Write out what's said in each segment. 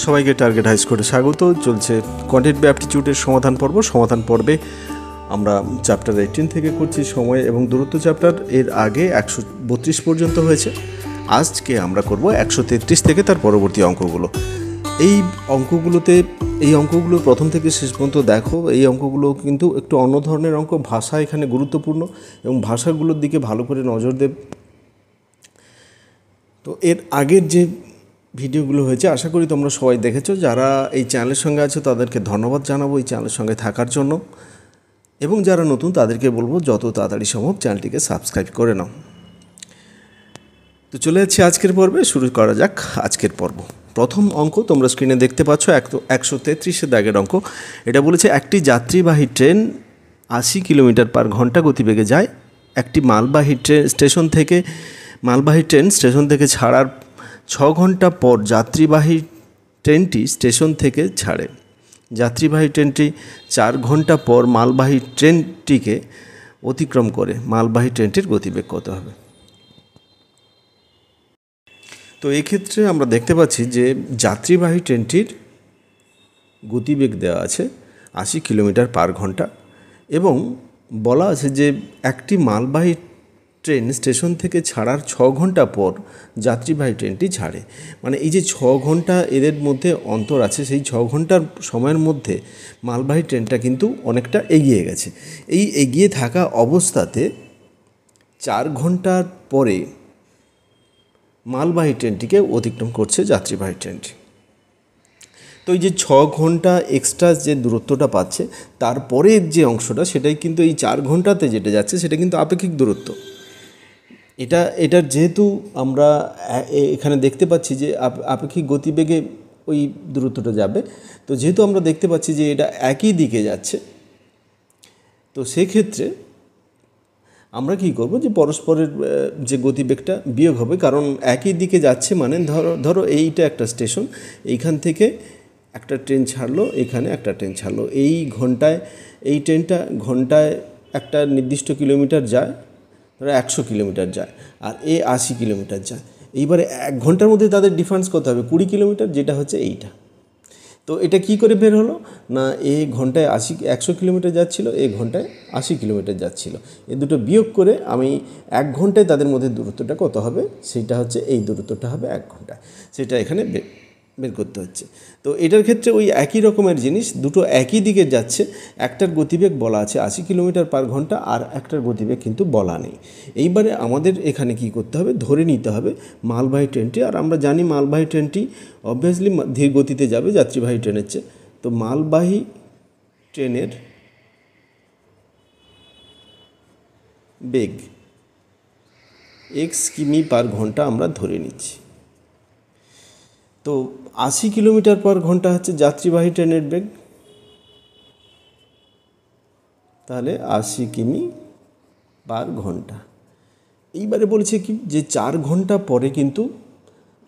সবাইকে target high স্কোরে স্বাগত। চলছে কোয়ান্টিটেটিভ অ্যাপটিটিউডের সমাধান পর্বে আমরা চ্যাপ্টার 18 থেকে করছি সময় এবং দূরত্ব চ্যাপ্টার। এর আগে 132 পর্যন্ত হয়েছে। আজকে আমরা করব 133 থেকে তার পরবর্তী অঙ্কগুলো। এই অঙ্কগুলো প্রথম থেকে শেষ পর্যন্ত দেখো। এই অঙ্কগুলো কিন্তু একটু অন্য ধরনের অঙ্ক, ভাষা এখানে গুরুত্বপূর্ণ এবং ভাষাগুলোর দিকে ভালো করে নজর দেব। তো এর আগের যে ভিডিওগুলো হয়েছে আশা করি তোমরা সবাই দেখেছো। যারা এই চ্যানেলের সঙ্গে আছো তাদেরকে ধন্যবাদ জানাবো এই চ্যানেলের সঙ্গে থাকার জন্য, এবং যারা নতুন তাদেরকে বলবো যত তাড়াতাড়ি সম্ভব চ্যানেলটিকে সাবস্ক্রাইব করে নাও। তো চলে যাচ্ছি আজকের পর্বে। শুরু করা যাক আজকের পর্ব। প্রথম অঙ্ক তোমরা স্ক্রিনে দেখতে পাচ্ছ, 133 দাগের অঙ্ক। এটা বলেছে একটি যাত্রীবাহী ট্রেন 80 কিলোমিটার পার ঘন্টা গতিবেগে যায়। একটি মালবাহী ট্রেন স্টেশন থেকে ছাড়ার 6 ঘন্টা পর যাত্রীবাহী ট্রেনটি স্টেশন থেকে ছাড়ে। যাত্রীবাহী ট্রেনটি 4 ঘন্টা পর মালবাহী ট্রেনটিকে অতিক্রম করে। মালবাহী ট্রেনটির গতিবেগ কত হবে? তো এক্ষেত্রে আমরা দেখতে পাচ্ছি যে যাত্রীবাহী ট্রেনটির গতিবেগ দেওয়া আছে 80 কিলোমিটার পার ঘন্টা, এবং বলা আছে যে একটি মালবাহী ট্রেন স্টেশন থেকে ছাড়ার 6 ঘন্টা পর যাত্রীবাহী ট্রেনটি ছাড়ে। মানে এই যে 6 ঘন্টা এদের মধ্যে অন্তর আছে, সেই 6 ঘন্টার সময়ের মধ্যে মালবাহী ট্রেনটা কিন্তু অনেকটা এগিয়ে গেছে। এই এগিয়ে থাকা অবস্থাতে 4 ঘন্টার পরে মালবাহী ট্রেনটিকে অতিক্রম করছে যাত্রীবাহী ট্রেনটি। তো এই যে 6 ঘন্টা এক্সট্রা যে দূরত্বটা পাচ্ছে, তারপরের যে অংশটা সেটাই কিন্তু এই 4 ঘন্টাতে যেটা যাচ্ছে সেটা কিন্তু আপেক্ষিক দূরত্ব। এটার যেহেতু আমরা এখানে দেখতে পাচ্ছি যে আপেক্ষিক গতিবেগে ওই দূরত্বটা যাবে, তো যেহেতু আমরা দেখতে পাচ্ছি যে এটা একই দিকে যাচ্ছে, তো সেক্ষেত্রে আমরা কী করব যে পরস্পরের যে গতিবেগটা বিয়োগ হবে, কারণ একই দিকে যাচ্ছে মানে ধরো এইটা একটা স্টেশন, এইখান থেকে একটা ট্রেন ছাড়লো, এখানে একটা ট্রেন ছাড়লো। এই ট্রেনটা ঘন্টায় একটা নির্দিষ্ট কিলোমিটার যায়, ধরো 100 কিলোমিটার যায়, আর 80 কিলোমিটার যায়। এইবারে 1 ঘন্টার মধ্যে তাদের ডিফারেন্স কত হবে? 20 কিলোমিটার, যেটা হচ্ছে এইটা। তো এটা কি করে বের হলো না, ঘন্টায় 100 কিলোমিটার যাচ্ছিল, ঘন্টায় 80 কিলোমিটার যাচ্ছিল। এই দুটো বিয়োগ করে আমি 1 ঘন্টায় তাদের মধ্যে দূরত্বটা কত হবে, সেইটা হচ্ছে এই দূরত্বটা হবে 1 ঘন্টায়, সেটা এখানে বের করতে হচ্ছে। তো এটার ক্ষেত্রে ওই একই রকমের জিনিস, দুটো একই দিকে যাচ্ছে। একটার গতিবেগ বলা আছে 80 কিলোমিটার পার ঘন্টা, আর একটার গতিবেগ কিন্তু বলা নেই। এইবারে আমাদের এখানে কি করতে হবে, ধরে নিতে হবে মালবাহী ট্রেনটি। আর আমরা জানি মালবাহী ট্রেনটি অবভিয়াসলি ধীর গতিতে যাবে যাত্রীবাহী ট্রেনের চেয়ে। তো মালবাহী ট্রেনের বেগ x কিমি পার ঘন্টা আমরা ধরে নিচ্ছি। তো 80 কিলোমিটার পার ঘন্টা হচ্ছে যাত্রীবাহী ট্রেনের বেগ, তাহলে 80 কিমি পার ঘন্টা। এইবারে বলেছে কি যে 4 ঘন্টা পরে কিন্তু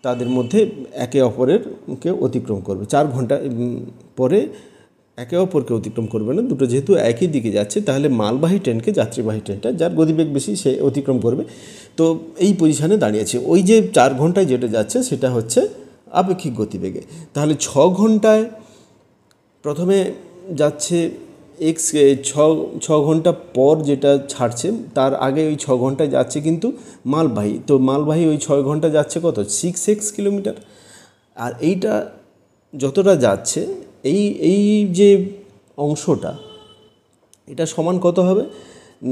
তাদের মধ্যে একে অপরকে অতিক্রম করবে। 4 ঘন্টা পরে একে অপরকে অতিক্রম করবে না, দুটো যেহেতু একই দিকে যাচ্ছে, তাহলে মালবাহী ট্রেনকে যাত্রীবাহী ট্রেনটা, যার গতিবেগ বেশি, সে অতিক্রম করবে। তো এই পজিশানে দাঁড়িয়েছে। ওই যে 4 ঘন্টায় যেটা যাচ্ছে সেটা হচ্ছে আপেক্ষিক গতিবেগে। তাহলে 6 ঘন্টায় প্রথমে যাচ্ছে ছ ঘন্টা পর যেটা ছাড়ছে, তার আগে ওই 6 ঘন্টায় যাচ্ছে কিন্তু মালবাহী। তো মালবাহী ওই 6 ঘন্টা যাচ্ছে কত, 6x কিলোমিটার। আর এইটা যতটা যাচ্ছে এই যে অংশটা, এটা সমান কত হবে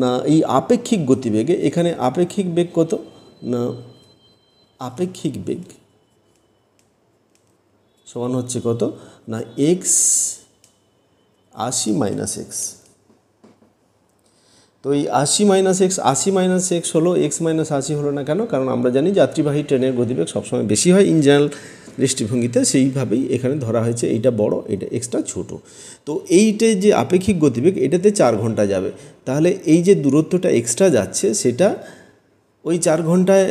না, এই আপেক্ষিক গতিবেগে। এখানে আপেক্ষিক বেগ কত না, আপেক্ষিক বেগ সমান হচ্ছে কত না x 80 মাইনাস x। তো এই 80 মাইনাস x হলো, x মাইনাস 80 হলো না কেন? কারণ আমরা জানি যাত্রীবাহী ট্রেনের গতিবেগ সবসময় বেশি হয় ইন জেনারেল দৃষ্টিভঙ্গিতে, সেইভাবেই এখানে ধরা হয়েছে এইটা বড়, এটা এক্সটা ছোটো। তো এইটা যে আপেক্ষিক গতিবেগ, এটাতে 4 ঘন্টা যাবে, তাহলে এই যে দূরত্বটা এক্সট্রা যাচ্ছে সেটা ওই 4 ঘন্টায়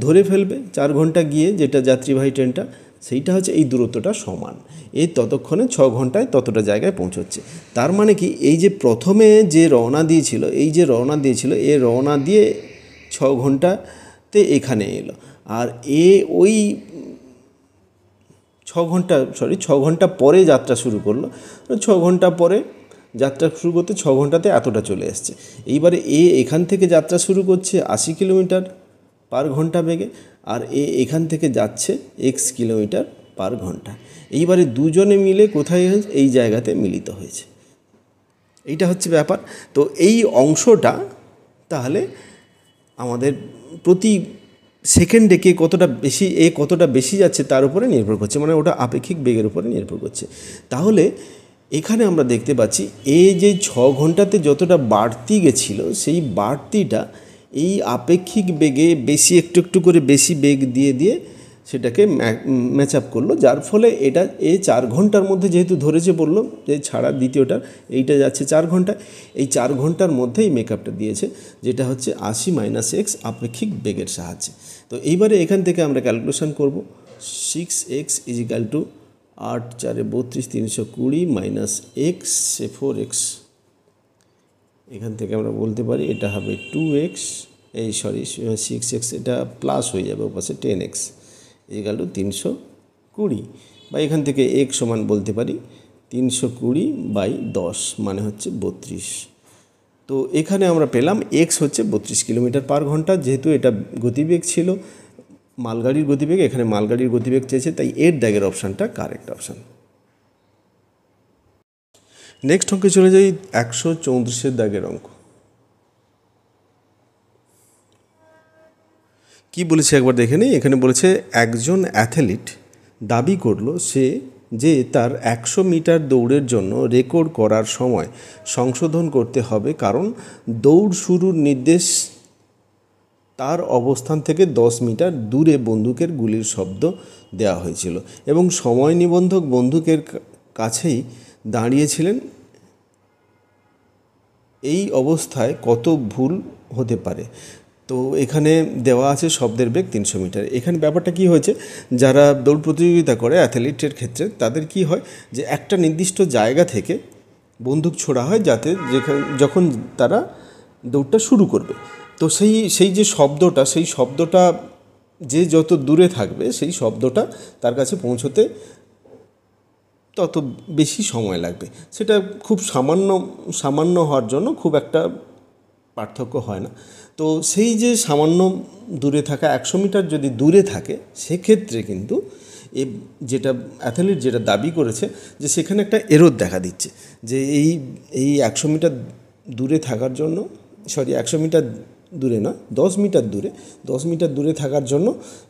ধরে ফেলবে। 4 ঘন্টা গিয়ে যেটা যাত্রীবাহী ট্রেনটা, সেইটা হচ্ছে এই দূরত্বটা সমান। এই ততক্ষণে 6 ঘন্টায় ততটা জায়গায় পৌঁছচ্ছে। তার মানে কি, এই যে প্রথমে যে রওনা দিয়েছিল, এই রওনা দিয়ে 6 ঘন্টাতে এখানে এলো, আর এ ওই 6 ঘন্টা পরে যাত্রা শুরু করলো। 6 ঘন্টা পরে যাত্রা শুরু করতে 6 ঘন্টাতে এতটা চলে এসছে। এইবারে এ এখান থেকে যাত্রা শুরু করছে 80 কিলোমিটার পার ঘন্টা বেগে, আর এ এখান থেকে যাচ্ছে এক্স কিলোমিটার পার ঘন্টা। এইবারে দুজনে মিলে কোথায় হয়েছে? এই জায়গাতে মিলিত হয়েছে। এইটা হচ্ছে ব্যাপার। তো এই অংশটা তাহলে আমাদের প্রতি সেকেন্ডে কে কতটা বেশি কতটা বেশি যাচ্ছে তার উপরে নির্ভর করছে, মানে ওটা আপেক্ষিক বেগের উপরে নির্ভর করছে। তাহলে এখানে আমরা দেখতে পাচ্ছি যে 6 ঘন্টাতে যতটা বাড়তি গেছিল সেই বাড়তিটা এই আপেক্ষিক বেগে বেশি একটু একটু করে বেশি বেগ দিয়ে দিয়ে সেটাকে ম্যাচ আপ করলো, যার ফলে এটা 4 ঘন্টার মধ্যে যেহেতু ধরেছে বললো যে ছাড়া দ্বিতীয়টার এইটা যাচ্ছে 4 ঘন্টা, এই 4 ঘন্টার মধ্যেই মেকআপটা দিয়েছে, যেটা হচ্ছে 80 - x আপেক্ষিক বেগের সাহায্যে। তো এইবারে এখান থেকে আমরা ক্যালকুলেশন করব 6x = 8 × 4 = 32, 320 - x 4x। এখান থেকে আমরা বলতে পারি এটা হবে 2x, 6x, এটা প্লাস হয়ে যাবে ওপাশে 10x = 320, বা এখান থেকে x সমান বলতে পারি 320/10 মানে হচ্ছে 32। তো এখানে আমরা পেলাম x হচ্ছে 32 কিলোমিটার পার ঘন্টা। যেহেতু এটা গতিবেগ ছিল মালগাড়ির গতিবেগ, এখানে মালগাড়ির গতিবেগ চেয়েছে, তাই এর দাগের অপশানটা কারেক্ট অপশান। নেক্সট অঙ্কে চলে যাই 134 দাগের অঙ্ক। কি বলেছে একবার দেখে নিই। এখানে বলেছে একজন অ্যাথলিট দাবি করলো যে তার 100 মিটার দৌড়ের জন্য রেকর্ড করার সময় সংশোধন করতে হবে, কারণ দৌড় শুরুর নির্দেশ তার অবস্থান থেকে 10 মিটার দূরে বন্দুকের গুলির শব্দ দেওয়া হয়েছিল এবং সময় নিবন্ধক বন্দুকের কাছেই দাঁড়িয়েছিলেন। এই অবস্থায় কত ভুল হতে পারে? তো এখানে দেওয়া আছে শব্দের বেগ 300 মিটার। এখানে ব্যাপারটা কি হয়েছে, যারা দৌড় প্রতিযোগিতা করে অ্যাথলিটের ক্ষেত্রে তাদের কি হয় যে একটা নির্দিষ্ট জায়গা থেকে বন্দুক ছোড়া হয়, যাতে যখন তারা দৌড়টা শুরু করবে, তো সেই যে শব্দটা, সেই শব্দটা যে যত দূরে থাকবে সেই শব্দটা তার কাছে পৌঁছতে তত বেশি সময় লাগবে। সেটা খুব সামান্য হওয়ার জন্য খুব একটা পার্থক্য হয় না। তো সেই যে সামান্য দূরে থাকা 100 মিটার যদি দূরে থাকে, সেক্ষেত্রে কিন্তু যেটা অ্যাথলিট যেটা দাবি করেছে যে সেখানে একটা এরর দেখা দিচ্ছে, যে এই 100 মিটার দূরে থাকার জন্য 100 মিটার দূরে নয় 10 মিটার দূরে 10 মিটার দূরে থাকার জন্য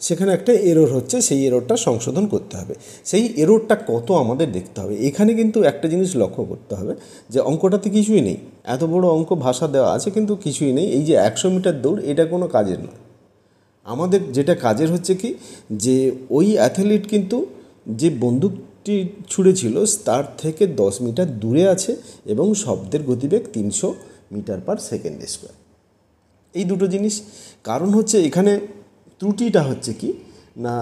সেখানে একটা এরর হচ্ছে, সেই এররটা সংশোধন করতে হবে। সেই এররটা কত আমাদের দেখতে হবে। এখানে কিন্তু একটা জিনিস লক্ষ্য করতে হবে যে অঙ্কটাতে কিছুই নেই, এত বড় অঙ্ক ভাষা দেওয়া আছে কিন্তু কিছুই নেই। এই যে 100 মিটার দৌড়, এটা কোনো কাজের নয়। আমাদের যেটা কাজের হচ্ছে কি, যে ওই অ্যাথলিট কিন্তু যে বন্দুকটি ছুঁড়েছিল তার থেকে 10 মিটার দূরে আছে এবং শব্দের গতিবেগ 300 মিটার/সেকেন্ড²। এই দুটো জিনিস। কারণ হচ্ছে এখানে ত্রুটিটা হচ্ছে কি না,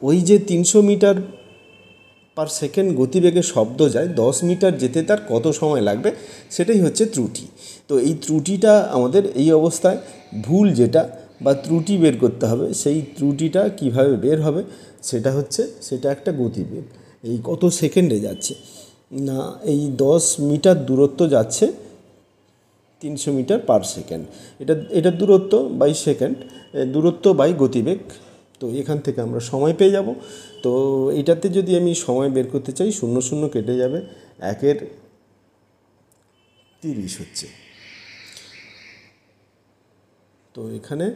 ওই যে 300 মিটার/সেকেন্ড গতিবেগে শব্দ যায়, 10 মিটার যেতে তার কত সময় লাগবে, সেটাই হচ্ছে ত্রুটি। তো এই ত্রুটিটা আমাদের এই অবস্থায় ভুল যেটা বা ত্রুটি বের করতে হবে, সেই ত্রুটিটা কিভাবে বের হবে সেটা একটা গতিবেগ, এই কত সেকেন্ডে যাচ্ছে না, এই 10 মিটার দূরত্ব যাচ্ছে 300 মিটার/সেকেন্ড। এটা দূরত্ব বাই সেকেন্ড, দূরত্ব বাই গতিবেগ। তো এখান থেকে আমরা সময় পেয়ে যাব। তো এটাতে যদি আমি সময় বের করতে চাই, 0 0 কেটে যাবে, 1 × 30 হচ্ছে। তো এখানে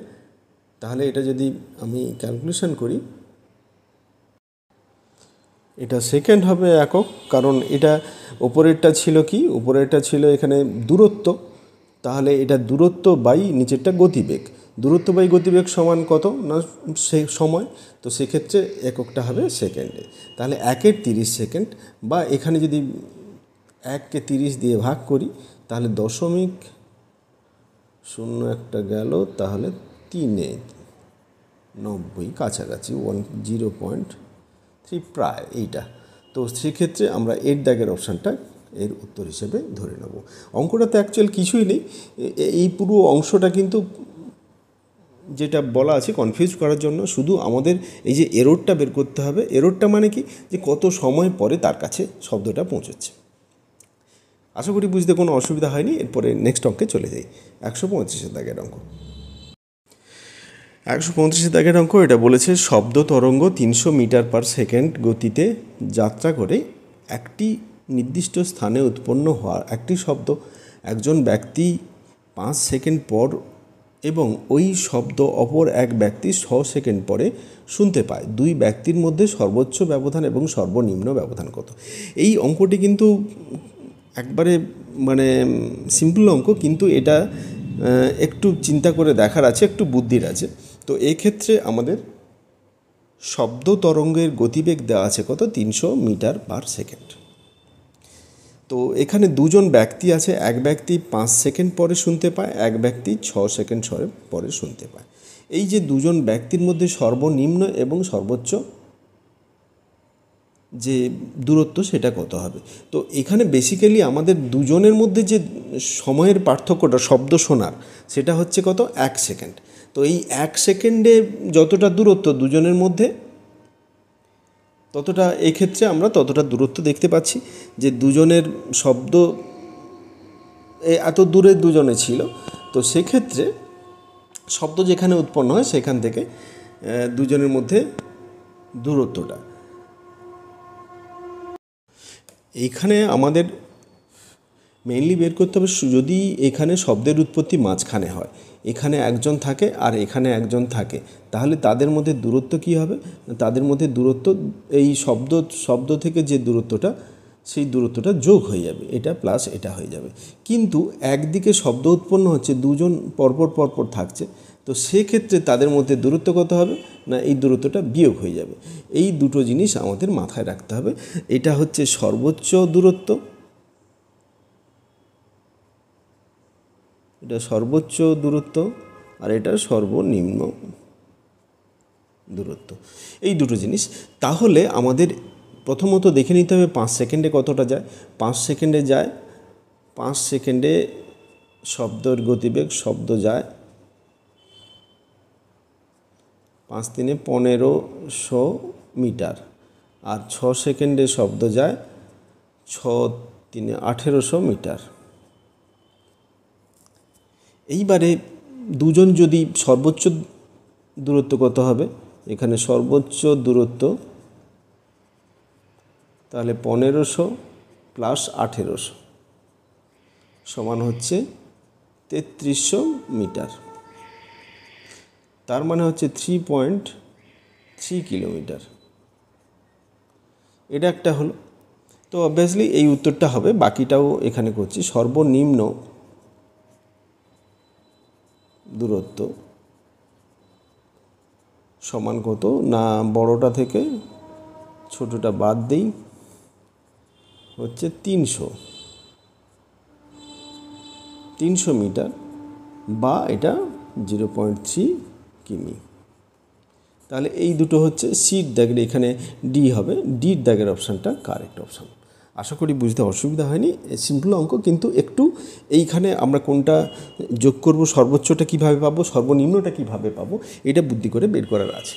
তাহলে এটা যদি আমি ক্যালকুলেশন করি, এটা সেকেন্ড হবে একক, কারণ এটা উপরেরটা ছিল কি, উপরেরটা ছিল এখানে দূরত্ব, তাহলে এটা দূরত্ব বাই নিচেরটা গতিবেগ। দূরত্ব বাই গতিবেগ সমান কত না সে সময়, তো সেক্ষেত্রে এককটা হবে সেকেন্ডে। তাহলে 1 × 30 সেকেন্ড, বা এখানে যদি 1কে 30 দিয়ে ভাগ করি তাহলে 0.01 গেল, তাহলে 3/90 কাছাকাছি 0.3 প্রায় এইটা। তো সেক্ষেত্রে আমরা এর দাগের অপশানটা এর উত্তর হিসেবে ধরে নেব। অঙ্কটাতে অ্যাকচুয়াল কিছুই নেই, এই পুরো অংশটা কিন্তু যেটা বলা আছে কনফিউজ করার জন্য শুধু আমাদের এই যে এররটা বের করতে হবে। এররটা মানে কি, যে কত সময় পরে তার কাছে শব্দটা পৌঁছচ্ছে। আশা করি বুঝতে কোনো অসুবিধা হয়নি। এরপরে নেক্সট অঙ্কে চলে যাই। 135 দাগের অঙ্ক। 135 দাগের অঙ্ক এটা বলেছে শব্দ তরঙ্গ 300 মিটার পার সেকেন্ড গতিতে যাত্রা করে একটি নির্দিষ্ট স্থানে উৎপন্ন হওয়া একটি শব্দ একজন ব্যক্তি 5 সেকেন্ড পর এবং ওই শব্দ অপর এক ব্যক্তি 6 সেকেন্ড পরে শুনতে পায়। দুই ব্যক্তির মধ্যে সর্বোচ্চ ব্যবধান এবং সর্বনিম্ন ব্যবধান কত? এই অঙ্কটি কিন্তু একবারে মানে সিম্পল অঙ্ক, কিন্তু এটা একটু চিন্তা করে দেখার আছে, একটু বুদ্ধির আছে। তো এক্ষেত্রে আমাদের শব্দ তরঙ্গের গতিবেগ দেওয়া আছে কত? 300 মিটার পার সেকেন্ড। তো এখানে দুজন ব্যক্তি আছে, এক ব্যক্তি 5 সেকেন্ড পরে শুনতে পায়, এক ব্যক্তি 6 সেকেন্ড পরে শুনতে পায়। এই যে দুজন ব্যক্তির মধ্যে সর্বনিম্ন এবং সর্বোচ্চ যে দূরত্ব সেটা কত হবে? তো এখানে বেসিক্যালি আমাদের দুজনের মধ্যে যে সময়ের পার্থক্যটা শব্দ শোনার, সেটা হচ্ছে কত? 1 সেকেন্ড। তো এই 1 সেকেন্ডে যতটা দূরত্ব দুজনের মধ্যে, ততটা এক্ষেত্রে আমরা ততটা দূরত্ব দেখতে পাচ্ছি যে দুজনের শব্দ এত দূরে দুজনে ছিল। তো সেক্ষেত্রে শব্দ যেখানে উৎপন্ন হয় সেখান থেকে দুজনের মধ্যে দূরত্বটা, এইখানে আমাদের মেইনলি বের করতে হবে। যদি এখানে শব্দের উৎপত্তি মাঝখানে হয়, এখানে একজন থাকে আর এখানে একজন থাকে, তাহলে তাদের মধ্যে দূরত্ব কী হবে? তাদের মধ্যে দূরত্ব এই শব্দ থেকে যে দূরত্বটা, সেই দূরত্বটা যোগ হয়ে যাবে, এটা প্লাস এটা হয়ে যাবে। কিন্তু একদিকে শব্দ উৎপন্ন হচ্ছে, দুজন পরপর থাকছে, তো সেক্ষেত্রে তাদের মধ্যে দূরত্ব কত হবে? না, এই দূরত্বটা বিয়োগ হয়ে যাবে। এই দুটো জিনিস আমাদের মাথায় রাখতে হবে। এটা হচ্ছে সর্বোচ্চ দূরত্ব, এটা সর্বোচ্চ দূরত্ব, আর এটা সর্বনিম্ন দূরত্ব, এই দুটো জিনিস। তাহলে আমাদের প্রথমত দেখে নিতে হবে 5 সেকেন্ডে কতটা যায়। 5 সেকেন্ডে যায়, 5 সেকেন্ডে শব্দের গতিবেগ, শব্দ যায় 5 3 1500 মিটার, আর 6 সেকেন্ডে শব্দ যায় 6 3 1800 মিটার। এইবারে দুজন যদি সর্বোচ্চ দূরত্ব কত হবে? এখানে সর্বোচ্চ দূরত্ব তাহলে 1500 প্লাস 1800 সমান হচ্ছে 3300 মিটার। তার মানে হচ্ছে 3.3 কিলোমিটার। এটা একটা হলো। তো অবভিয়াসলি এই উত্তরটা হবে। বাকিটাও এখানে করছি। সর্বনিম্ন দূরত্ব সমান কত? না, বড়টা থেকে ছোটটা বাদ দিই, হচ্ছে 300 মিটার, বা এটা 0.3 কিমি। তাহলে এই দুটো হচ্ছে সির দাগের, এখানে ডি হবে, ডির দাগের অপশানটা কারেক্ট অপশান। আশা করি বুঝতে অসুবিধা হয়নি। সিম্পল অঙ্ক, কিন্তু একটু এইখানে আমরা কোনটা যোগ করব, সর্বোচ্চটা কীভাবে পাবো, সর্বনিম্নটা কীভাবে পাবো, এটা বুদ্ধি করে বের করার আছে।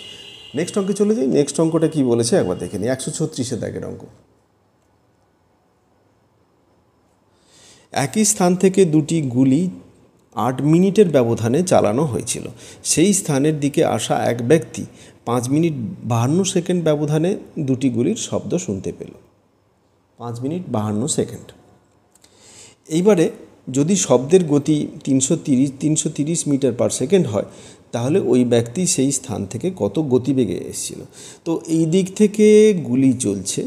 নেক্সট অঙ্কে চলে যাই। নেক্সট অঙ্কটা কী বলেছে একবার দেখে নিই। 136 দাগের অঙ্ক। একই স্থান থেকে দুটি গুলি 8 মিনিটের ব্যবধানে চালানো হয়েছিল। সেই স্থানের দিকে আসা এক ব্যক্তি 5 মিনিট 52 সেকেন্ড ব্যবধানে দুটি গুলির শব্দ শুনতে পেল। 5 মিনিট 52 সেকেন্ড। এইবারে যদি শব্দের গতি 330 মিটার পার সেকেন্ড হয়, তাহলে ওই ব্যক্তি সেই স্থান থেকে কত গতিবেগে এসেছিল। তো এই দিক থেকে গুলি চলছে,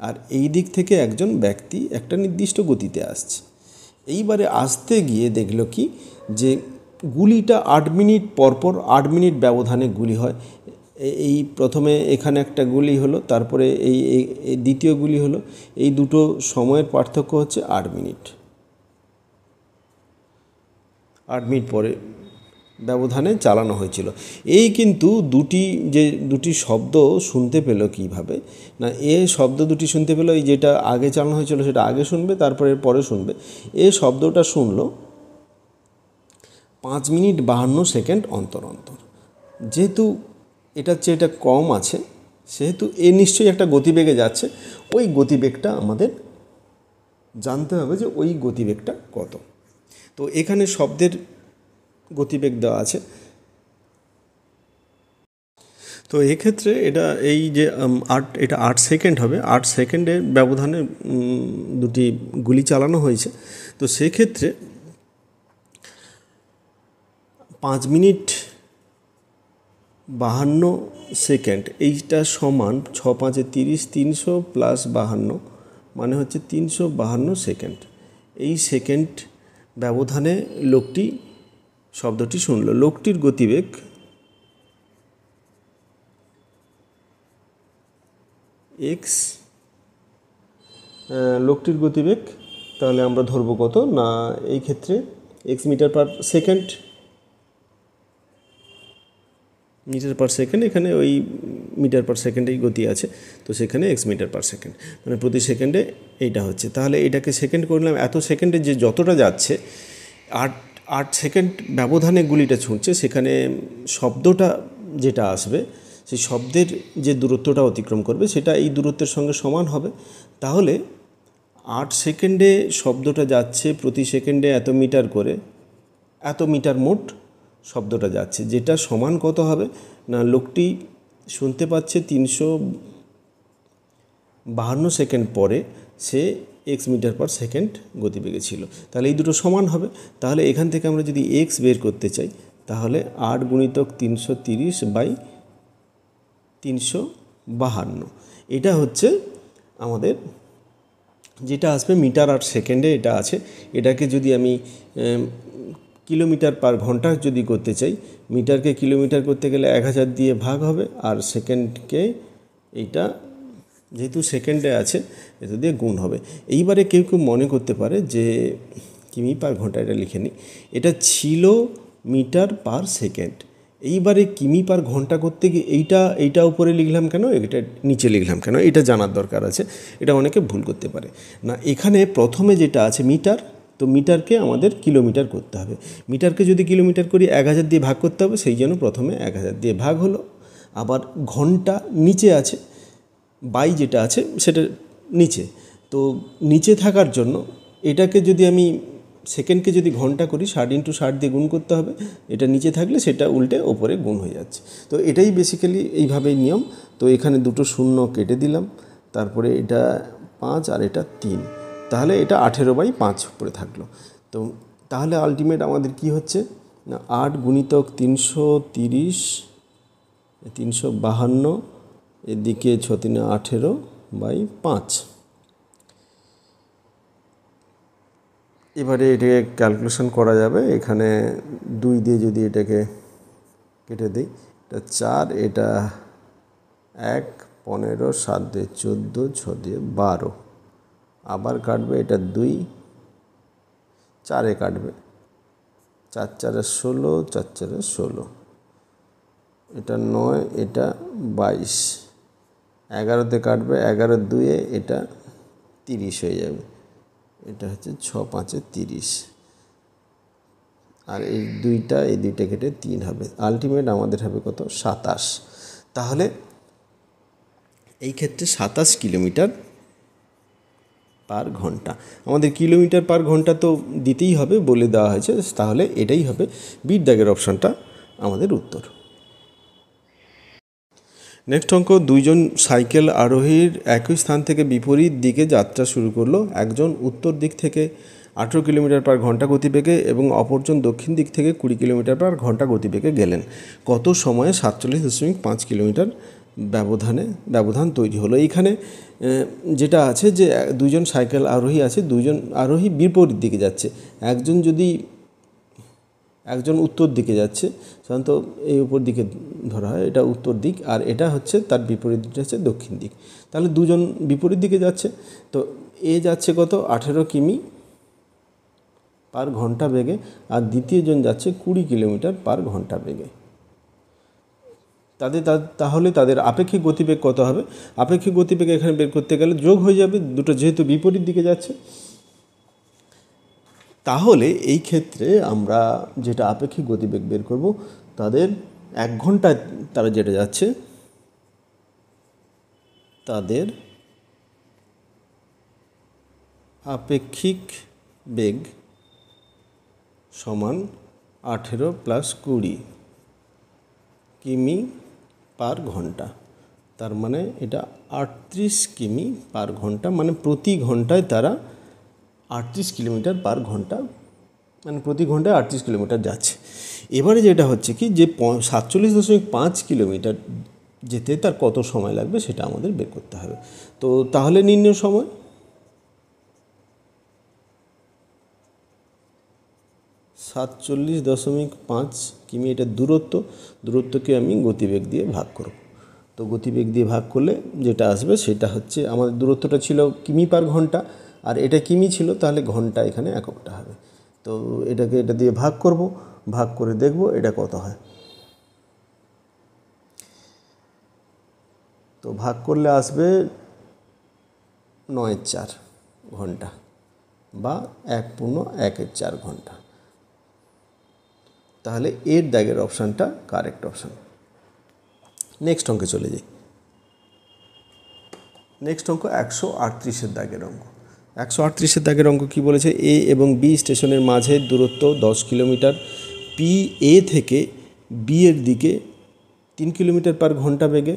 আর এই দিক থেকে একজন ব্যক্তি একটা নির্দিষ্ট গতিতে আসছে। এইবারে আসতে গিয়ে দেখলো কি, যে গুলিটা 8 মিনিট পরপর 8 মিনিট ব্যবধানে গুলি হয়। এই প্রথমে এখানে একটা গুলি হলো, তারপরে এই দ্বিতীয় গুলি হলো। এই দুটো সময়ের পার্থক্য হচ্ছে 8 মিনিট। 8 মিনিট পরে ব্যবধানে চালানো হয়েছিল। এই কিন্তু দুটি শব্দ শুনতে পেল কিভাবে? না, শব্দ দুটি শুনতে পেল, এই যেটা আগে চালানো হয়েছিল সেটা আগে শুনবে, তারপরে পরে শুনবে। শব্দটা শুনলো 5 মিনিট 52 সেকেন্ড অন্তর অন্তর। যেহেতু এটার চেয়ে এটা কম আছে, সেহেতু এ নিশ্চয়ই একটা গতিবেগে যাচ্ছে। ওই গতিবেগটা আমাদের জানতে হবে যে ওই গতিবেগটা কত। তো এখানে শব্দের গতিবেগ দেওয়া আছে। তো এক্ষেত্রে এটা এই যে এটা 8 সেকেন্ড হবে, 8 সেকেন্ডের ব্যবধানে দুটি গুলি চালানো হয়েছে। তো সেক্ষেত্রে 5 মিনিট 52 সেকেন্ড এইটা সমান 6×5 = 30, 300 + 52 মানে হচ্ছে 352 সেকেন্ড। এই সেকেন্ড ব্যবধানে লোকটি শব্দটি শুনল। লোকটির গতিবেগ এক্স, লোকটির গতিবেগ তাহলে আমরা ধরবো কত না, এই ক্ষেত্রে এক্স মিটার/সেকেন্ড, এখানে ওই মিটার/সেকেন্ডেই গতি আছে, তো সেখানে এক্স মিটার/সেকেন্ড মানে প্রতি সেকেন্ডে এইটা হচ্ছে। তাহলে এটাকে সেকেন্ড করলাম, এত সেকেন্ডে যে যতটা যাচ্ছে 8 সেকেন্ড ব্যবধানে গুলিটা ছুটছে, সেখানে শব্দটা যেটা আসবে সেই শব্দের যে দূরত্বটা অতিক্রম করবে সেটা এই দূরত্বের সঙ্গে সমান হবে। তাহলে 8 সেকেন্ডে শব্দটা যাচ্ছে প্রতি সেকেন্ডে এত মিটার করে, এত মিটার মোট শব্দটা যাচ্ছে, যেটা সমান কত হবে না, লোকটি শুনতে পাচ্ছে 352 সেকেন্ড পরে সে এক্স মিটার/সেকেন্ড গতিবেগে ছিল। তাহলে এই দুটো সমান হবে। তাহলে এখান থেকে আমরা যদি এক্স বের করতে চাই, তাহলে 8×330/352 এটা হচ্ছে আমাদের যেটা আসবে মিটার/সেকেন্ডে এটা আছে। এটাকে যদি আমি কিলোমিটার/ঘন্টা যদি করতে চাই, মিটারকে কিলোমিটার করতে গেলে 1000 দিয়ে ভাগ হবে, আর সেকেন্ডকে এইটা যেহেতু সেকেন্ডে আছে এটা দিয়ে গুণ হবে। এইবারে কেউ কেউ মনে করতে পারে যে কিমি/ঘন্টা, এটা লিখে নিই, এটা ছিল মিটার/সেকেন্ড। এইবারে কিমি/ঘন্টা করতে গিয়ে এইটা উপরে লিখলাম কেন, এটা নিচে লিখলাম কেন, এটা জানার দরকার আছে। এটা অনেকে ভুল করতে পারে না। এখানে প্রথমে যেটা আছে মিটার, তো মিটারকে আমাদের কিলোমিটার করতে হবে। মিটারকে যদি কিলোমিটার করি 1000 দিয়ে ভাগ করতে হবে, সেই জন্য প্রথমে 1000 দিয়ে ভাগ হলো। আবার ঘন্টা নিচে আছে, বাই যেটা আছে সেটা নিচে, তো নিচে থাকার জন্য এটাকে যদি আমি সেকেন্ডকে যদি ঘন্টা করি 60 × 60 দিয়ে গুণ করতে হবে। এটা নিচে থাকলে সেটা উল্টে ওপরে গুণ হয়ে যাচ্ছে। তো এটাই বেসিক্যালি এইভাবেই নিয়ম। তো এখানে দুটো শূন্য কেটে দিলাম, তারপরে এটা 5 আর এটা 3, তাহলে এটা 18/5 পড়ে থাকলো। তো তাহলে আলটিমেট আমাদের কি হচ্ছে না, 8×330 352, এদিকে 6×3=18/5। এবারে এটাকে ক্যালকুলেশন করা যাবে। এখানে 2 দিয়ে যদি এটাকে কেটে দিই, এটা 4, এটা 1, 15, 7 দিয়ে 14, 6 দিয়ে 12, আবার কাটবে, এটা 2, 4-এ কাটবে, 4×4 = 16, 4×4 = 16, এটা 9, এটা 22, 11-তে কাটবে, 11-2-এ এটা 30 হয়ে যাবে, এটা হচ্ছে 6×5 = 30, আর এই দুইটা কেটে 3 হবে। আলটিমেট আমাদের হবে কত, 27। তাহলে এই ক্ষেত্রে 27 কিলোমিটার/ঘন্টা। আমাদের কিলোমিটার/ঘন্টা তো দিতেই হবে, বলে দেওয়া হয়েছে। তাহলে এটাই হবে বিট দাগের অপশানটা আমাদের উত্তর। নেক্সট অঙ্ক, দুইজন সাইকেল আরোহীর একই স্থান থেকে বিপরীত দিকে যাত্রা শুরু করলো। একজন উত্তর দিক থেকে 18 কিলোমিটার/ঘন্টা গতিবেগে এবং অপরজন দক্ষিণ দিক থেকে 20 কিলোমিটার/ঘন্টা গতিবেগে গেলেন। কত সময়ে 47.5 কিলোমিটার ব্যবধান তৈরি হলো। এইখানে যেটা আছে যে দুইজন সাইকেল আরোহী আছে, দুইজন আরোহী বিপরীত দিকে যাচ্ছে। একজন উত্তর দিকে যাচ্ছে, সাধারণত এই উপর দিকে ধরা হয়, এটা উত্তর দিক, আর এটা হচ্ছে তার বিপরীত দিকটা হচ্ছে দক্ষিণ দিক। তাহলে দুজন বিপরীত দিকে যাচ্ছে। তো এ যাচ্ছে কত, 18 কিমি/ঘন্টা বেগে, আর দ্বিতীয়জন যাচ্ছে 20 কিলোমিটার/ঘন্টা বেগে। তাহলে তাদের আপেক্ষিক গতিবেগ কত হবে? আপেক্ষিক গতিবেগ এখানে বের করতে গেলে যোগ হয়ে যাবে, দুটো যেহেতু বিপরীত দিকে যাচ্ছে। তাহলে এই ক্ষেত্রে আমরা যেটা আপেক্ষিক গতিবেগ বের করব, তাদের 1 ঘন্টায় তারা যেটা যাচ্ছে তাদের আপেক্ষিক বেগ সমান 18 + 20 কিমি পার ঘন্টা। তার মানে এটা 38 কিমি পার ঘন্টা, মানে প্রতি ঘন্টায় তারা 38 কিলোমিটার পার ঘন্টা, মানে প্রতি ঘন্টায় 38 কিলোমিটার যাচ্ছে। এবারে যেটা হচ্ছে কি যে 47.5 কিলোমিটার যেতে তার কত সময় লাগবে সেটা আমাদের বের করতে হবে। তো তাহলে নির্ণয় সময় 47.5 কিমি, এটা দূরত্বকে আমি গতিবেগ দিয়ে ভাগ করব। তো গতিবেগ দিয়ে ভাগ করলে যেটা আসবে সেটা হচ্ছে, আমাদের দূরত্বটা ছিল কিমি পার ঘন্টা আর এটা কিমি ছিল, তাহলে ঘন্টা এখানে এককটা হবে। তো এটাকে এটা দিয়ে ভাগ করব, ভাগ করে দেখব এটা কত হয়। তো ভাগ করলে আসবে 9/4 ঘন্টা বা 1.1 ঘন্টা। তাহলে এর দাগের অপশানটা কারেক্ট অপশান। নেক্সট অঙ্কে চলে যাই। নেক্সট অঙ্ক 138 দাগের অঙ্ক। 138 দাগের অঙ্ক কী বলেছে, এ এবং বি স্টেশনের মাঝে দূরত্ব 10 কিলোমিটার। পি এ থেকে বি এর দিকে 3 কিলোমিটার পার ঘন্টা বেগে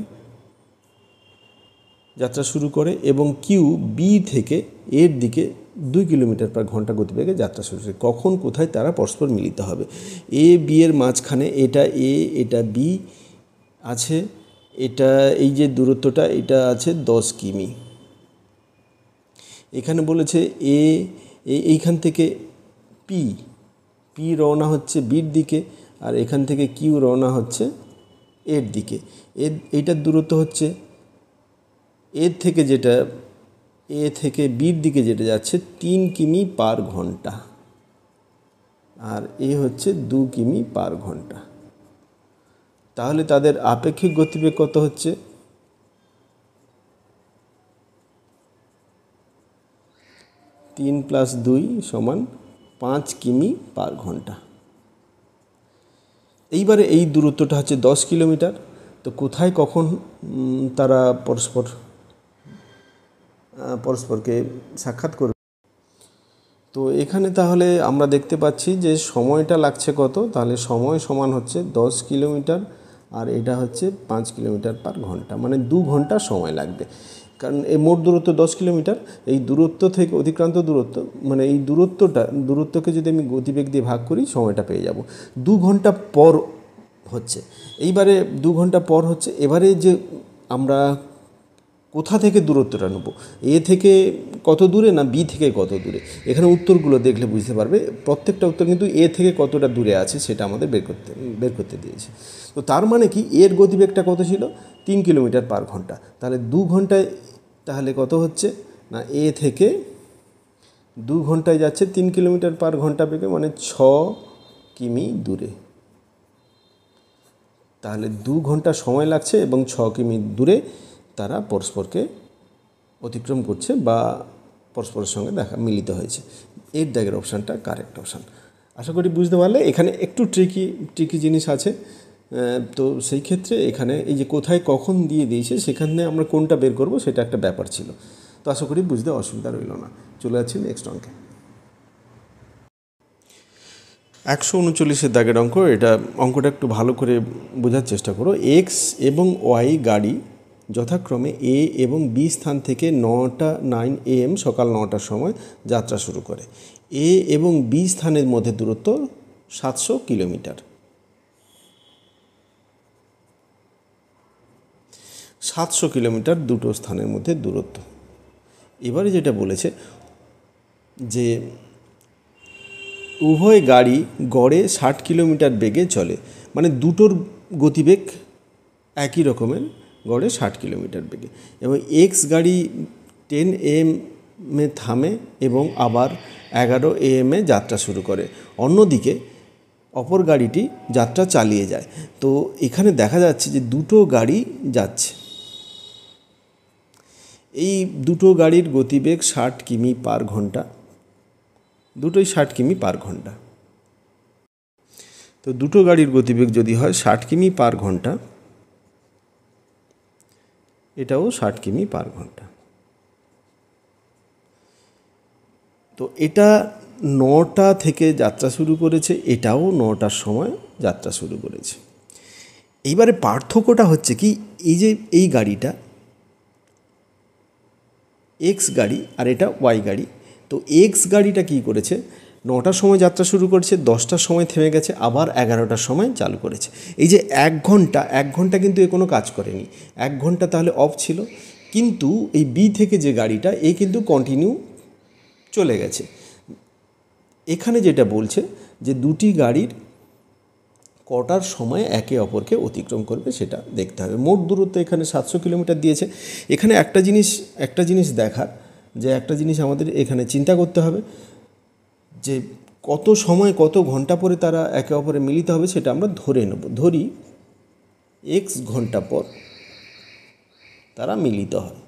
যাত্রা শুরু করে এবং কিউ বি থেকে এর দিকে 2 কিলোমিটার পার ঘন্টা গতিবেগে যাত্রা শুরু করে। কখন কোথায় তারা পরস্পর মিলিত হবে? এ বি এর মাঝখানে এটা এ এটা বি আছে, এটা এই যে দূরত্বটা এটা আছে 10 কিমি। এখানে বলেছে এইখান থেকে পি রওনা হচ্ছে বির দিকে আর এখান থেকে কিউ রওনা হচ্ছে এর দিকে। এইটার দূরত্ব হচ্ছে এর থেকে যেটা এ থেকে বির দিকে যেটা যাচ্ছে 3 কিমি পার ঘন্টা আর এ হচ্ছে 2 কিমি পার ঘন্টা। তাহলে তাদের আপেক্ষিক গতিবেগ কত হচ্ছে? 3 + 2 = 5 কিমি পার ঘন্টা। এইবারে এই দূরত্বটা হচ্ছে 10 কিলোমিটার। তো কোথায় কখন তারা পরস্পরকে সাক্ষাৎ করবে? তো এখানে তাহলে আমরা দেখতে পাচ্ছি যে সময়টা লাগছে কত, তাহলে সময় সমান হচ্ছে 10 কিলোমিটার আর এটা হচ্ছে 5 কিলোমিটার পার ঘন্টা, মানে 2 ঘন্টা সময় লাগবে। কারণ এই মোট দূরত্ব 10 কিলোমিটার, এই দূরত্ব থেকে অতিক্রান্ত দূরত্ব, মানে এই দূরত্বকে যদি আমি গতিবেগ দিয়ে ভাগ করি সময়টা পেয়ে যাব। 2 ঘন্টা পর হচ্ছে, এইবারে 2 ঘন্টা পর হচ্ছে। এবারে যে আমরা কোথা থেকে দূরত্বটা নেব, এ থেকে কত দূরে না বি থেকে কত দূরে, এখানে উত্তরগুলো দেখলে বুঝতে পারবে প্রত্যেকটা উত্তর কিন্তু এ থেকে কতটা দূরে আছে সেটা আমাদের বের করতে দিয়েছে। তো তার মানে কি এর গতিবেগটা কত ছিল? 3 কিলোমিটার পার ঘন্টা। তাহলে 2 ঘন্টায় তাহলে কত হচ্ছে না, এ থেকে 2 ঘন্টায় যাচ্ছে 3 কিলোমিটার পার ঘন্টা বেগে, মানে 6 কিমি দূরে। তাহলে 2 ঘন্টা সময় লাগছে এবং 6 কিমি দূরে তারা পরস্পরকে অতিক্রম করছে বা পরস্পরের সঙ্গে মিলিত হয়েছে। এর দাগের অপশানটা কারেক্ট অপশান। আশা করি বুঝতে পারলে। এখানে একটু ট্রিকি জিনিস আছে। তো সেই ক্ষেত্রে এখানে এই যে কোথায় কখন দিয়ে দিয়েছে সেখানে আমরা কোনটা বের করব সেটা একটা ব্যাপার ছিল। তো আশা করি বুঝতে অসুবিধা রইল না। চলে যাচ্ছি নেক্সট অঙ্কে। 139 দাগের অঙ্ক। এটা অঙ্কটা একটু ভালো করে বোঝার চেষ্টা করো। এক্স এবং ওয়াই গাড়ি যথাক্রমে এ এবং বি স্থান থেকে 9 AM সকাল 9টার সময় যাত্রা শুরু করে। এ এবং বি স্থানের মধ্যে দূরত্ব 700 কিলোমিটার। 700 কিলোমিটার দুটো স্থানের মধ্যে দূরত্ব। এবারে যেটা বলেছে যে উভয় গাড়ি গড়ে 60 কিলোমিটার বেগে চলে, মানে দুটোর গতিবেগ একই রকমের, গড়ে 60 কিলোমিটার বেগে। এবং এক্স গাড়ি 10 AM থামে এবং আবার 11 AM যাত্রা শুরু করে। অন্যদিকে অপর গাড়িটি যাত্রা চালিয়ে যায়। তো এখানে দেখা যাচ্ছে যে দুটো গাড়ি যাচ্ছে, এই দুটো গাড়ির গতিবেগ 60 কিমি পার ঘন্টা। দুটোই 60 কিমি/ঘন্টা। তো দুটো গাড়ির গতিবেগ যদি হয় 60 কিমি/ঘন্টা, এটাও 60 কিমি/ঘন্টা। তো এটা 9টা থেকে যাত্রা শুরু করেছে, এটাও 9টার সময় যাত্রা শুরু করেছে। এইবারে পার্থক্যটা হচ্ছে কি, এই যে এই গাড়িটা এক্স গাড়ি আর এটা ওয়াই গাড়ি। তো এক্স গাড়িটা কী করেছে, 9টার সময় যাত্রা শুরু করেছে, 10টার সময় থেমে গেছে, আবার 11টার সময় চালু করেছে। এই যে 1 ঘন্টা কিন্তু এ কোনো কাজ করেনি, 1 ঘন্টা তাহলে অফ ছিল। কিন্তু এই বি থেকে যে গাড়িটা, এ কিন্তু কন্টিনিউ চলে গেছে। এখানে যেটা বলছে যে দুটি গাড়ির কটার সময় একে অপরকে অতিক্রম করবে সেটা দেখতে হবে। মোট দূরত্ব এখানে 700 কিলোমিটার দিয়েছে। এখানে একটা জিনিস দেখার, যে একটা জিনিস আমাদের এখানে চিন্তা করতে হবে, যে কত সময় কত ঘন্টা পরে তারা একে অপরে মিলিত হবে সেটা আমরা ধরে নেব। ধরি এক্স ঘন্টা পর তারা মিলিত হয়।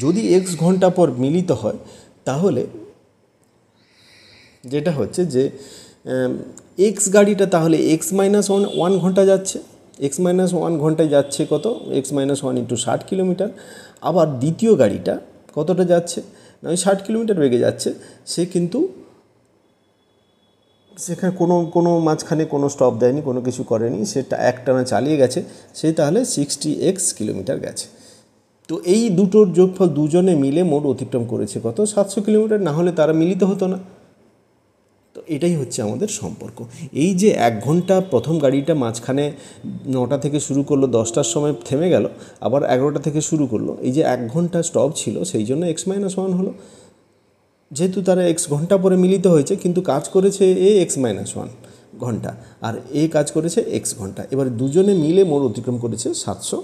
যদি এক্স ঘন্টা পর মিলিত হয় তাহলে যেটা হচ্ছে যে এক্স গাড়িটা তাহলে x-1 ঘন্টা যাচ্ছে, x-1 ঘন্টায় যাচ্ছে কত, x-1 × 60 কিলোমিটার। আবার দ্বিতীয় গাড়িটা কতটা যাচ্ছে না, ওই 60 কিলোমিটার বেগে যাচ্ছে। সে কিন্তু সেখানে কোনো মাঝখানে কোনো স্টপ দেয়নি, কোনো কিছু করেনি, সেটা একটানা চালিয়ে গেছে, সে তাহলে 60x কিলোমিটার গেছে। তো এই দুটোর যোগফল দুজনে মিলে মোট অতিক্রম করেছে কত, 700 কিলোমিটার। না হলে তারা মিলিত হতো না। তো এটাই হচ্ছে আমাদের সম্পর্ক। এই যে 1 ঘন্টা প্রথম গাড়িটা মাঝখানে 9টা থেকে শুরু করলো, 10টার সময় থেমে গেল, আবার 11টা থেকে শুরু করলো, এই যে 1 ঘন্টা স্টপ ছিল, সেই জন্য x-1 হলো। যেহেতু তারা x ঘন্টা পরে মিলিত হয়েছে, কিন্তু কাজ করেছে এ x-1 ঘন্টা আর এ কাজ করেছে x ঘন্টা। এবার দুজনে মিলে মোট অতিক্রম করেছে 700।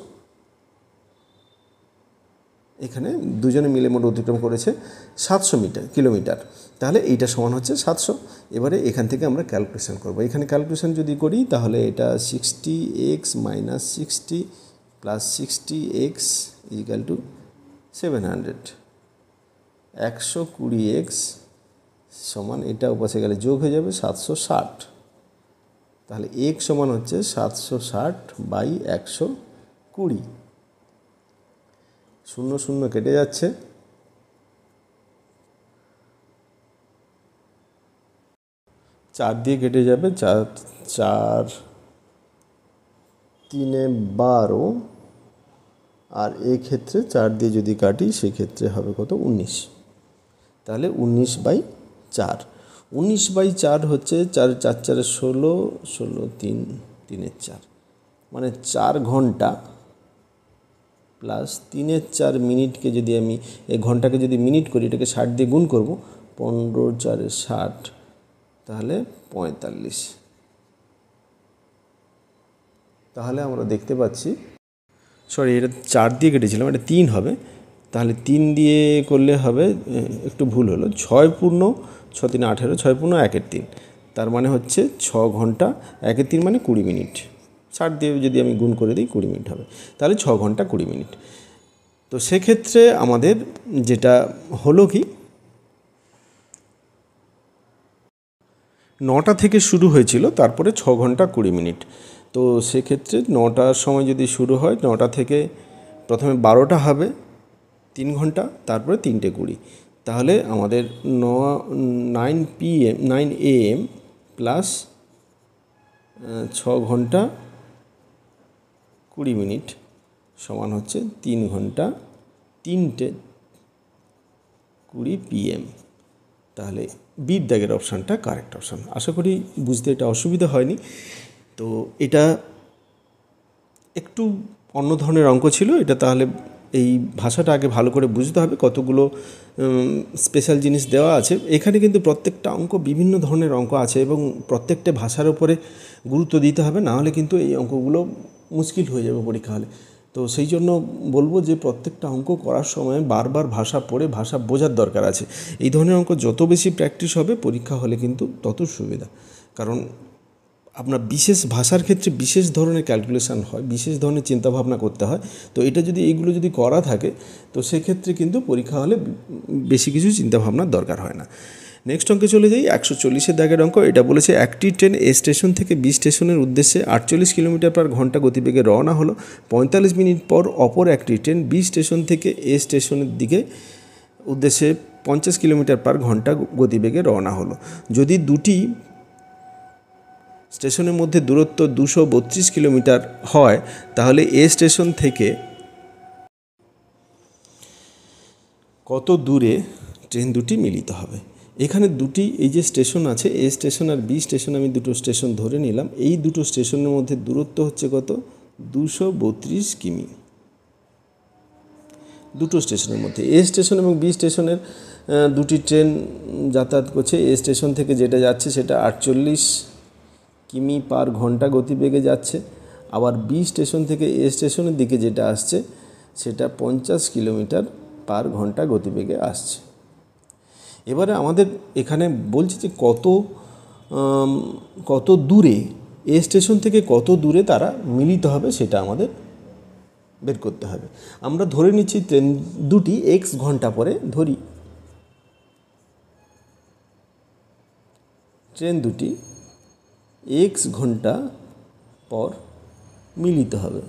এখানে দুজনে মিলে মোট অতিক্রম করেছে 700 কিলোমিটার। তাহলে এইটা সমান হচ্ছে 700। এবারে এখান থেকে আমরা ক্যালকুলেশন করব। এখানে ক্যালকুলেশন যদি করি তাহলে এটা 60x - 60 + 60x = 700। 120x সমান, এটা উপাসে গেলে যোগ হয়ে যাবে 760। তাহলে x সমান হচ্ছে 760/120। 0 0 কেটে যাচ্ছে, 4 দিয়ে কেটে যাবে, 4 4 3 12। আর এক্ষেত্রে 4 দিয়ে যদি কাটি সেক্ষেত্রে হবে কত, 19। তাহলে 19/4। 19/4 হচ্ছে 4 4 4 16, 16 3 3 4, মানে 4 ঘন্টা প্লাস 3 4 মিনিটকে যদি আমি এই ঘন্টাকে যদি মিনিট করি, এটাকে 60 দিয়ে গুণ করব, 15 4 60, তাহলে 45। তাহলে আমরা দেখতে পাচ্ছি, সরি এটা 4 দিয়ে কেটেছিলাম, এটা 3 হবে। তাহলে 3 দিয়ে করলে হবে, একটু ভুল হলো, 6 পূর্ণ 6 3 18, 6 পূর্ণ 1 3, তার মানে হচ্ছে 6 ঘন্টা 1 3 মানে 20 মিনিট। 60 দিয়ে যদি আমি গুণ করে দিই 20 মিনিট হবে, তাহলে 6 ঘন্টা 20 মিনিট। তো সেক্ষেত্রে আমাদের যেটা হলো কি, 9টা থেকে শুরু হয়েছিল, তারপরে 6 ঘন্টা 20 মিনিট। তো সেক্ষেত্রে 9টার সময় যদি শুরু হয়, 9টা থেকে প্রথমে 12টা হবে 3 ঘন্টা, তারপরে 3টে 20। তাহলে আমাদের 9 AM প্লাস 6 ঘন্টা 20 মিনিট সমান হচ্ছে 3 ঘন্টা 3টে 20 PM। তাহলে বির দাগের অপশানটা কারেক্ট অপশান। আশা করি বুঝতে এটা অসুবিধা হয়নি। তো এটা একটু অন্য ধরনের অঙ্ক ছিল এটা, তাহলে এই ভাষাটা আগে ভালো করে বুঝতে হবে। কতগুলো স্পেশাল জিনিস দেওয়া আছে এখানে, কিন্তু প্রত্যেকটা অঙ্ক বিভিন্ন ধরনের অঙ্ক আছে এবং প্রত্যেকটা ভাষার উপরে গুরুত্ব দিতে হবে, না হলে কিন্তু এই অঙ্কগুলো মুশকিল হয়ে যাবে পরীক্ষা হলে। তো সেই জন্য বলবো যে প্রত্যেকটা অঙ্ক করার সময় বারবার ভাষা পড়ে ভাষা বোঝার দরকার আছে। এই ধরনের অঙ্ক যত বেশি প্র্যাকটিস হবে পরীক্ষা হলে কিন্তু তত সুবিধা। কারণ আপনার বিশেষ ভাষার ক্ষেত্রে বিশেষ ধরনের ক্যালকুলেশন হয়, বিশেষ ধরনের চিন্তাভাবনা করতে হয়। তো এটা যদি এইগুলো যদি করা থাকে তো সেক্ষেত্রে কিন্তু পরীক্ষা হলে বেশি কিছু চিন্তাভাবনার দরকার হয় না। নেক্সট অঙ্কে চলে যাই, 140 দাগের অঙ্ক। এটা বলেছে একটি ট্রেন এ স্টেশন থেকে বি স্টেশনের উদ্দেশ্যে 48 কিলোমিটার/ঘন্টা গতিবেগে রওনা হলো। 45 মিনিট পর অপর একটি ট্রেন বি স্টেশন থেকে এ স্টেশনের দিকে উদ্দেশ্যে 50 কিলোমিটার/ঘন্টা গতিবেগে রওনা হলো। যদি দুটি স্টেশনের মধ্যে দূরত্ব 232 কিলোমিটার হয় তাহলে এ স্টেশন থেকে কত দূরে ট্রেন দুটি মিলিত হবে। এখানে দুটি এই যে স্টেশন আছে, এ স্টেশন আর বি স্টেশন, আমি দুটো স্টেশন ধরে নিলাম। এই দুটো স্টেশনের মধ্যে দূরত্ব হচ্ছে কত? 232 কিমি। দুটো স্টেশনের মধ্যে এ স্টেশন এবং বি স্টেশনের দুটি ট্রেন যাতায়াত করছে। এ স্টেশন থেকে যেটা যাচ্ছে সেটা 48 কিমি/ঘন্টা গতিবেগে যাচ্ছে, আবার বি স্টেশন থেকে এ স্টেশনের দিকে যেটা আসছে সেটা 50 কিলোমিটার/ঘন্টা গতিবেগে আসছে। এবারে আমাদের এখানে বলছে যে কত দূরে, এ স্টেশন থেকে কত দূরে তারা মিলিত হবে সেটা আমাদের বের করতে হবে। আমরা ধরে নিচ্ছি ট্রেন দুটি এক্স ঘন্টা পরে ধরি, ট্রেন দুটি এক্স ঘন্টা পর মিলিত হবে।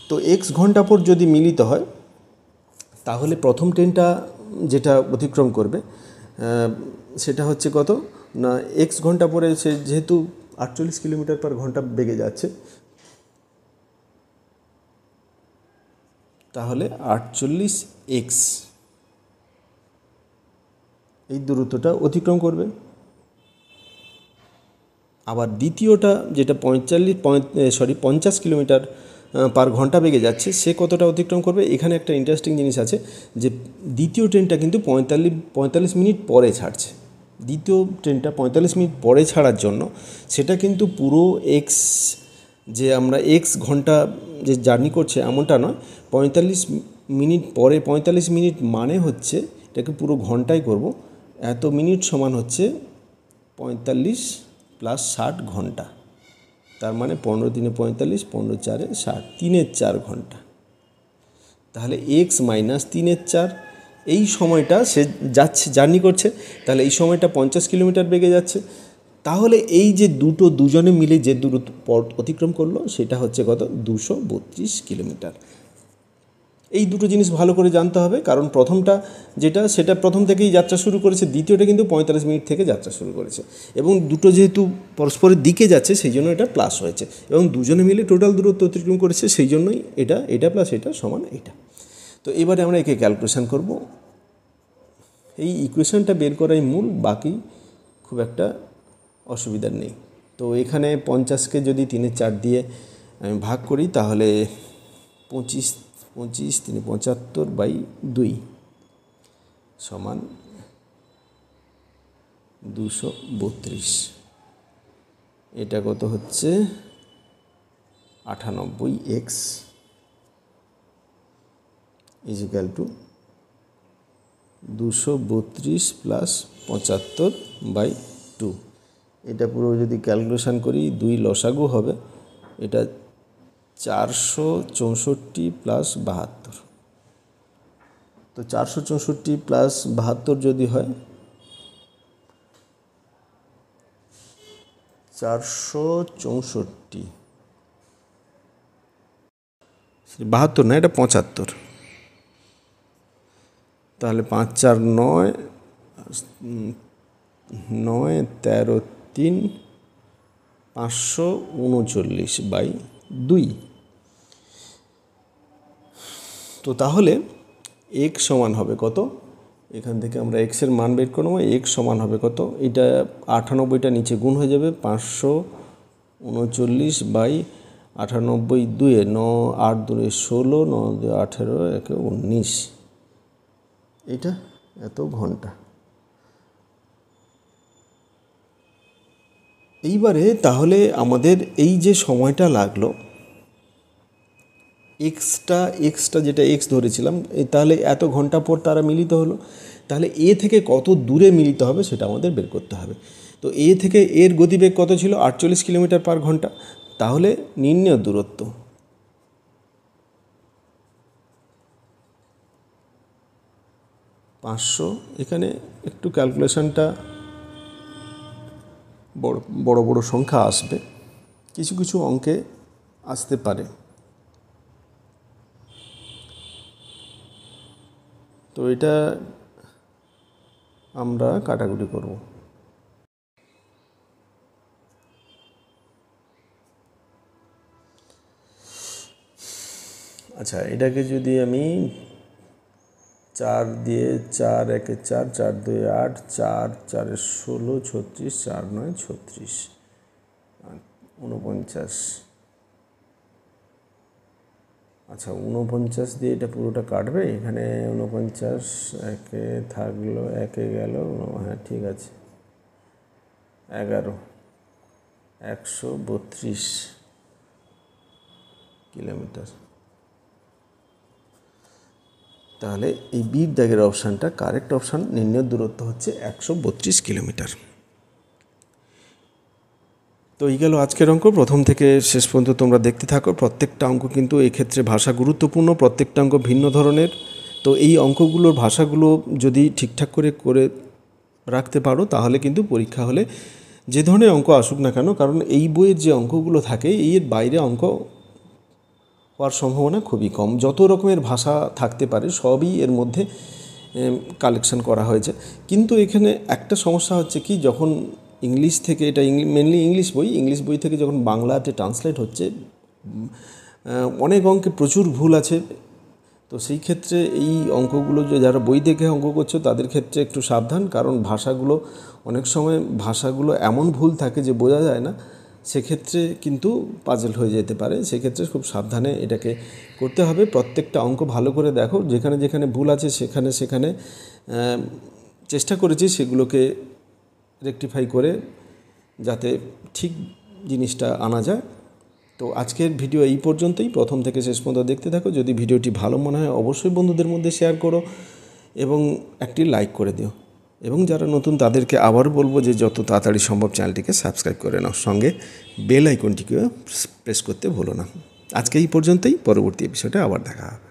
তো এক্স ঘন্টা পর যদি মিলিত হয় তাহলে প্রথম ট্রেনটা যেটা অতিক্রম করবে সেটা হচ্ছে কত না, এক্স ঘন্টা পরে সে যেহেতু 48 কিলোমিটার/ঘন্টা বেগে যাচ্ছে, তাহলে 48x এই দূরত্বটা অতিক্রম করবে। আবার দ্বিতীয়টা যেটা 50 কিলোমিটার/ঘন্টা বেগে যাচ্ছে সে কতটা অতিক্রম করবে। এখানে একটা ইন্টারেস্টিং জিনিস আছে যে দ্বিতীয় ট্রেনটা কিন্তু 45 মিনিট পরে ছাড়ছে। দ্বিতীয় ট্রেনটা 45 মিনিট পরে ছাড়ার জন্য সেটা কিন্তু পুরো এক্স, যে আমরা এক্স ঘন্টা যে জার্নি করছে এমনটা নয়, 45 মিনিট পরে, 45 মিনিট মানে হচ্ছে এটাকে পুরো ঘন্টায় করব, এত মিনিট সমান হচ্ছে 45 + 60 ঘন্টা। তার মানে 15 × 3 = 45, 15 × 4 = 60, 3-এর 4 ঘন্টা। তাহলে এক্স মাইনাস 3-এর 4 এই সময়টা সে যাচ্ছে, জার্নি করছে, তাহলে এই সময়টা 50 কিলোমিটার বেগে যাচ্ছে। তাহলে এই যে দুজনে মিলে যে দূরত্ব পথ অতিক্রম করলো সেটা হচ্ছে কত? 232 কিলোমিটার। এই দুটো জিনিস ভালো করে জানতে হবে, কারণ প্রথমটা যেটা সেটা প্রথম থেকেই যাত্রা শুরু করেছে, দ্বিতীয়টা কিন্তু 45 মিনিট থেকে যাত্রা শুরু করেছে, এবং দুটো যেহেতু পরস্পরের দিকে যাচ্ছে সেই জন্য এটা প্লাস হয়েছে, এবং দুজনে মিলে টোটাল দূরত্ব অতিক্রম করেছে, সেই জন্যই এটা প্লাস এটা সমান এটা। তো এবারে আমরা একে ক্যালকুলেশন করব। এই ইকুয়েশনটা বের করাই মূল, বাকি খুব একটা অসুবিধার নেই। তো এখানে 50কে যদি 3-এর 4 দিয়ে আমি ভাগ করি তাহলে 25 3 75/2 সমান 232। এটা কত হচ্ছে? 98x = 232 + 75/2। এটা পুরো যদি ক্যালকুলেশন করি 2 লসাগু হবে, এটা 464 + 72। তো 464 + 72 যদি হয় 464, 72 না, এটা 75। তাহলে 5 4 9 9 13 3 539/2। তো তাহলে x সমান হবে কত? এখান থেকে আমরা x এর মান বের করে নেব। x সমান হবে কত? এটা 98টা নিচে গুণ হয়ে যাবে, 539/98, 9 8 2 16, 9 2 18, 1 19, এটা এত ঘন্টা। এইবারে তাহলে আমাদের এই যে সময়টা লাগলো, এক্সটা যেটা এক্স ধরেছিলাম, তাহলে এত ঘন্টা পর তারা মিলিত হলো, তাহলে এ থেকে কত দূরে মিলিত হবে সেটা আমাদের বের করতে হবে। তো এ থেকে এর গতিবেগ কত ছিল? 48 কিলোমিটার পার ঘন্টা। তাহলে নির্ণেয় দূরত্ব পাঁচশো, এখানে একটু ক্যালকুলেশনটা বড় বড় সংখ্যা আসবে, কিছু কিছু অঙ্কে আসতে পারে। তো এটা আমরা কাটাকুটি করব। আচ্ছা, এটাকে যদি আমি 4 দিয়ে, 4 একে 4, 4 2 8, 4 4 16, 36, 4 9 36, 49। আচ্ছা, 49 দিয়ে এটা পুরোটা কাটবে। এখানে 49 একে থাকলো, একে গেল, হ্যাঁ ঠিক আছে, 11, 132 কিলোমিটার। তাহলে এই বির দাগের অপশানটা কারেক্ট অপশান। নির্ণয় দূরত্ব হচ্ছে 132 কিলোমিটার। তো এই গেল আজকের অঙ্ক। প্রথম থেকে শেষ পর্যন্ত তোমরা দেখতে থাকো। প্রত্যেকটা অঙ্ক কিন্তু এক্ষেত্রে ভাষা গুরুত্বপূর্ণ, প্রত্যেকটা অঙ্ক ভিন্ন ধরনের। তো এই অঙ্কগুলোর ভাষাগুলো যদি ঠিকঠাক করে রাখতে পারো তাহলে কিন্তু পরীক্ষা হলে যে ধরনের অঙ্ক আসুক না কেন, কারণ এই বইয়ের যে অঙ্কগুলো থাকে এর বাইরে অঙ্ক হওয়ার সম্ভাবনা খুবই কম। যত রকমের ভাষা থাকতে পারে সবই এর মধ্যে কালেকশন করা হয়েছে। কিন্তু এখানে একটা সমস্যা হচ্ছে কি, যখন ইংলিশ থেকে, এটা মেনলি ইংলিশ বই থেকে যখন বাংলাতে ট্রান্সলেট হচ্ছে, অনেক অঙ্কে প্রচুর ভুল আছে। তো সেই ক্ষেত্রে এই অঙ্কগুলো যারা বই দেখে অঙ্ক করছো তাদের ক্ষেত্রে একটু সাবধান, কারণ অনেক সময় ভাষাগুলো এমন ভুল থাকে যে বোঝা যায় না, সেক্ষেত্রে কিন্তু পাজল হয়ে যেতে পারে। সেক্ষেত্রে খুব সাবধানে এটাকে করতে হবে। প্রত্যেকটা অঙ্ক ভালো করে দেখো, যেখানে যেখানে ভুল আছে সেখানে চেষ্টা করেছি সেগুলোকে রেকটিফাই করে যাতে ঠিক জিনিসটা আনা যায়। তো আজকের ভিডিও এই পর্যন্তই। প্রথম থেকে শেষ পর্যন্ত দেখতে থাকো। যদি ভিডিওটি ভালো মনে হয় অবশ্যই বন্ধুদের মধ্যে শেয়ার করো এবং একটি লাইক করে দিও। এবং যারা নতুন তাদেরকে আবার বলবো যে যত তাড়াতাড়ি সম্ভব চ্যানেলটিকে সাবস্ক্রাইব করে নাও, সঙ্গে বেল আইকনটিকেও প্রেস করতে ভুলো না। আজকে এই পর্যন্তই, পরবর্তী এপিসোডে আবার দেখা হবে।